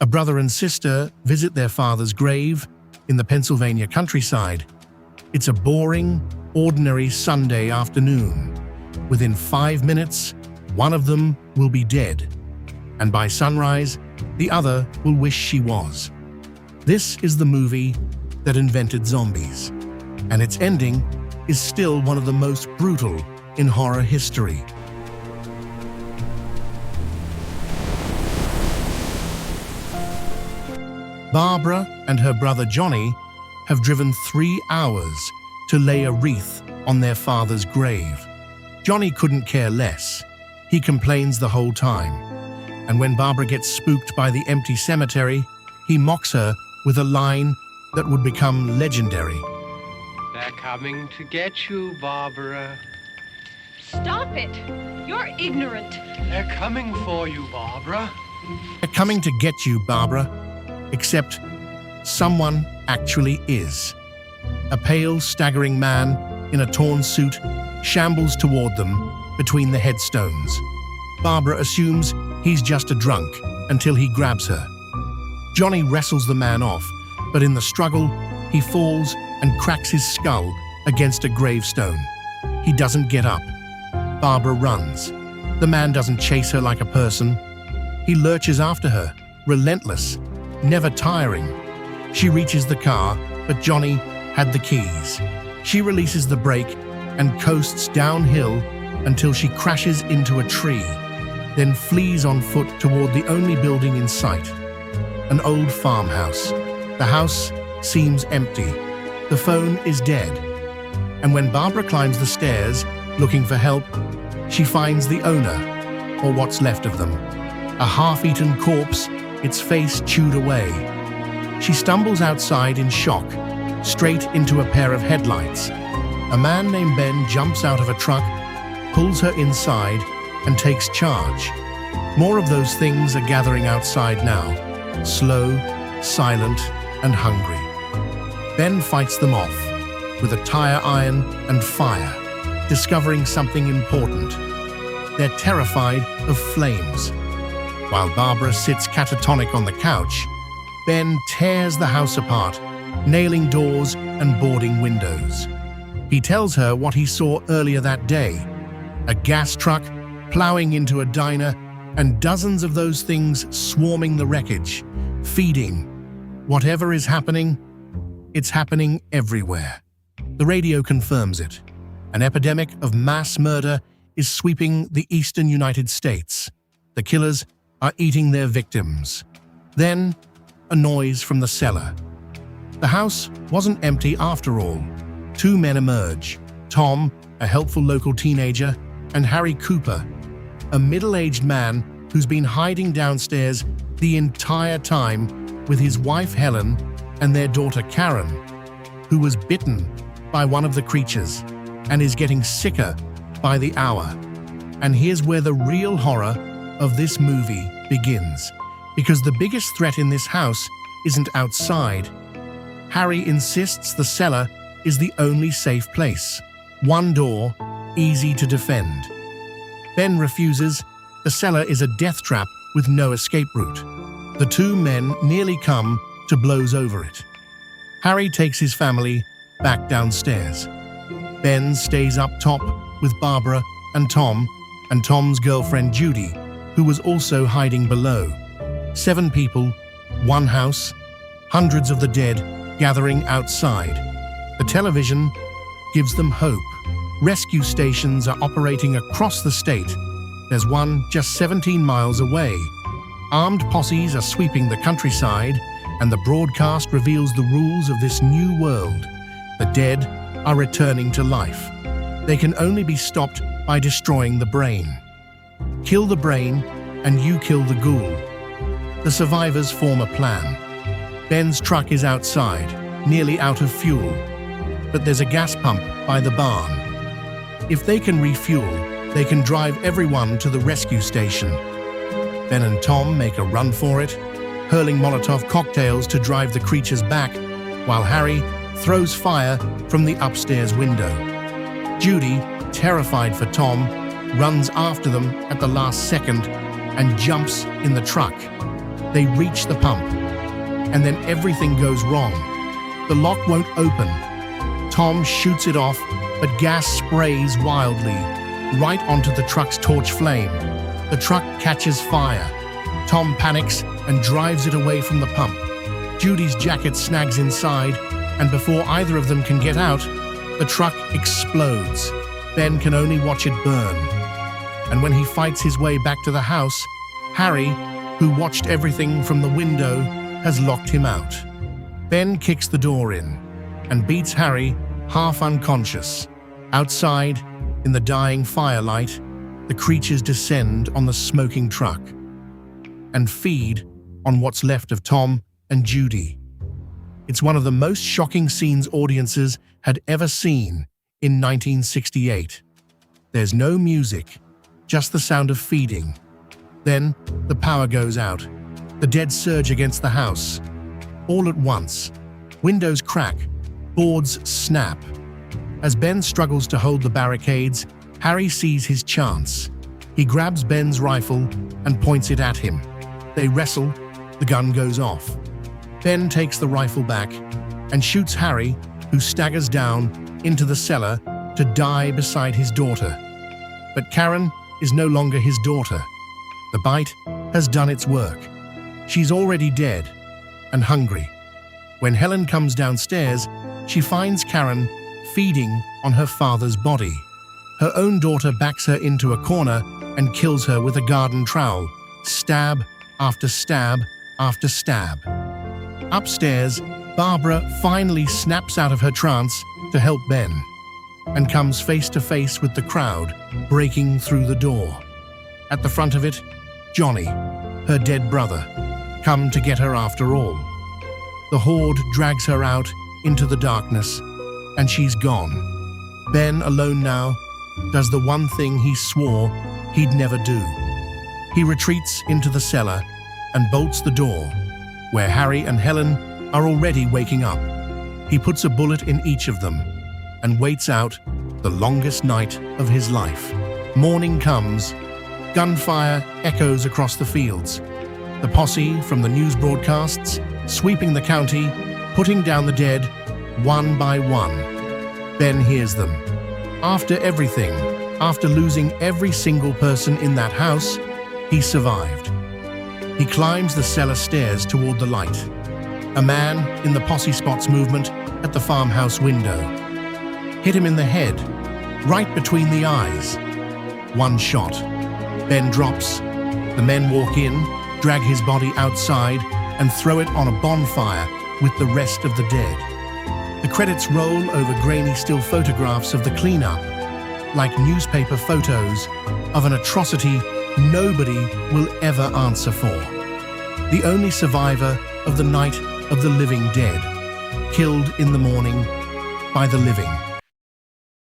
A brother and sister visit their father's grave in the Pennsylvania countryside. It's a boring, ordinary Sunday afternoon. Within 5 minutes, one of them will be dead, and by sunrise, the other will wish she was. This is the movie that invented zombies, and its ending is still one of the most brutal in horror history. Barbara and her brother Johnny have driven 3 hours to lay a wreath on their father's grave. Johnny couldn't care less. He complains the whole time. And when Barbara gets spooked by the empty cemetery, he mocks her with a line that would become legendary. They're coming to get you, Barbara. Stop it! You're ignorant. They're coming for you, Barbara. They're coming to get you, Barbara. Except someone actually is. A pale, staggering man in a torn suit shambles toward them between the headstones. Barbara assumes he's just a drunk until he grabs her. Johnny wrestles the man off, but in the struggle, he falls and cracks his skull against a gravestone. He doesn't get up. Barbara runs. The man doesn't chase her like a person. He lurches after her, relentless, never tiring. She reaches the car, but Johnny had the keys. She releases the brake and coasts downhill until she crashes into a tree, then flees on foot toward the only building in sight, an old farmhouse. The house seems empty. The phone is dead. And when Barbara climbs the stairs, looking for help, she finds the owner, or what's left of them, a half-eaten corpse, its face chewed away. She stumbles outside in shock, straight into a pair of headlights. A man named Ben jumps out of a truck, pulls her inside, and takes charge. More of those things are gathering outside now, slow, silent, and hungry. Ben fights them off with a tire iron and fire, discovering something important. They're terrified of flames. While Barbara sits catatonic on the couch, Ben tears the house apart, nailing doors and boarding windows. He tells her what he saw earlier that day, a gas truck plowing into a diner and dozens of those things swarming the wreckage, feeding. Whatever is happening, it's happening everywhere. The radio confirms it. An epidemic of mass murder is sweeping the eastern United States. The killers are eating their victims. Then, a noise from the cellar. The house wasn't empty after all. 2 men emerge. Tom, a helpful local teenager, and Harry Cooper, a middle-aged man who's been hiding downstairs the entire time with his wife Helen and their daughter Karen, who was bitten by one of the creatures and is getting sicker by the hour. And here's where the real horror of this movie begins, because the biggest threat in this house isn't outside. Harry insists the cellar is the only safe place. One door, easy to defend. Ben refuses. The cellar is a death trap with no escape route. The 2 men nearly come to blows over it. Harry takes his family back downstairs. Ben stays up top with Barbara and Tom's girlfriend Judy, who was also hiding below. 7 people, 1 house, hundreds of the dead gathering outside. The television gives them hope. Rescue stations are operating across the state. There's one just 17 miles away. Armed posses are sweeping the countryside, and the broadcast reveals the rules of this new world. The dead are returning to life. They can only be stopped by destroying the brain. Kill the brain, and you kill the ghoul. The survivors form a plan. Ben's truck is outside, nearly out of fuel, but there's a gas pump by the barn. If they can refuel, they can drive everyone to the rescue station. Ben and Tom make a run for it, hurling Molotov cocktails to drive the creatures back, while Harry throws fire from the upstairs window. Judy, terrified for Tom, runs after them at the last second and jumps in the truck. They reach the pump, and then everything goes wrong. The lock won't open. Tom shoots it off, but gas sprays wildly, right onto the truck's torch flame. The truck catches fire. Tom panics and drives it away from the pump. Judy's jacket snags inside, and before either of them can get out, the truck explodes. Ben can only watch it burn. And when he fights his way back to the house, Harry, who watched everything from the window, has locked him out. Ben kicks the door in and beats Harry half unconscious. Outside, in the dying firelight, the creatures descend on the smoking truck and feed on what's left of Tom and Judy. It's one of the most shocking scenes audiences had ever seen in 1968. There's no music, just the sound of feeding. Then the power goes out. The dead surge against the house. All at once, windows crack, boards snap. As Ben struggles to hold the barricades, Harry sees his chance. He grabs Ben's rifle and points it at him. They wrestle, the gun goes off. Ben takes the rifle back and shoots Harry, who staggers down into the cellar to die beside his daughter. But Karen is no longer his daughter. The bite has done its work. She's already dead and hungry. When Helen comes downstairs, she finds Karen feeding on her father's body. Her own daughter backs her into a corner and kills her with a garden trowel, stab after stab after stab. Upstairs, Barbara finally snaps out of her trance to help Ben and comes face to face with the crowd breaking through the door. At the front of it, Johnny, her dead brother, come to get her after all. The horde drags her out into the darkness, and she's gone. Ben, alone now, does the one thing he swore he'd never do. He retreats into the cellar and bolts the door, where Harry and Helen are already waking up. He puts a bullet in each of them and waits out the longest night of his life. Morning comes. Gunfire echoes across the fields. The posse from the news broadcasts, sweeping the county, putting down the dead, one by one. Ben hears them. After everything, after losing every single person in that house, he survived. He climbs the cellar stairs toward the light. A man in the posse spots movement at the farmhouse window. Hit him in the head, right between the eyes. One shot. Ben drops. The men walk in, drag his body outside, and throw it on a bonfire with the rest of the dead. The credits roll over grainy still photographs of the cleanup, like newspaper photos of an atrocity nobody will ever answer for. The only survivor of the night of the living dead, killed in the morning by the living.